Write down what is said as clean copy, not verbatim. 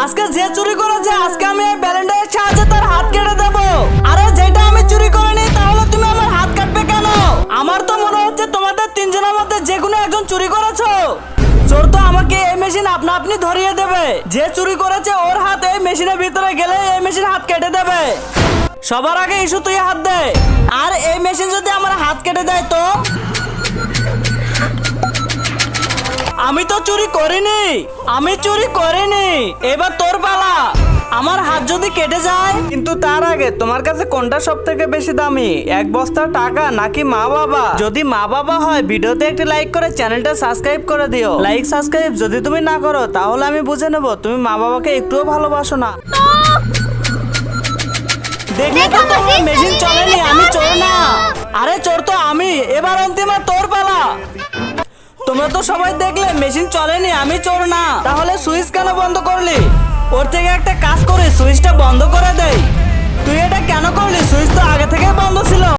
আজকে যে চুরি করেছে আজকে আমি এই ব্যালেন্ডারের সাহায্যে তার হাত কেটে দেব। আরে যেটা আমি চুরি করিনি তাহলে তুমি আমার হাত কাটবে কেন? আমার তো মনে হচ্ছে তোমাদের তিনজনের মধ্যে যে কোনো একজন চুরি করেছো। চোর তো আমাকে এই মেশিন আপনা আপনি ধরিয়ে দেবে। যে চুরি করেছে ওর হাত এই মেশিনের ভিতরে গেলে এই মেশিন হাত কেটে দেবে। সবার আগে ইস্যু তুই হাত দে। আর এই মেশিন যদি আমার হাত কেটে দেয় তো? আমি তো চুরি করিনি, আমি চুরি করিনি। এবার তোর পালা। আমার হাত যদি কেটে যায়। কিন্তু তার আগে তোমার কাছে কোনটা সব থেকে বেশি দামি, এক বস্তা টাকা নাকি মা বাবা? যদি মা বাবা হয় ভিডিওতে একটি লাইক করে চ্যানেলটা সাবস্ক্রাইব করে দিও। লাইক সাবস্ক্রাইব যদি তুমি না করো তাহলে আমি বুঝে নেব তুমি মা বাবাকে একটুও ভালোবাসো না। দেখলে তো তোমার মেশিন চলেনি, আমি চোর না। আরে চোর তো আমি। এবার অন্তিম তোর পালা। তোমরা তো সবাই দেখলে মেশিন চলেনি, আমি চোর না। তাহলে সুইচ কেন বন্ধ করলি? ওর থেকে একটা কাজ করে সুইচটা বন্ধ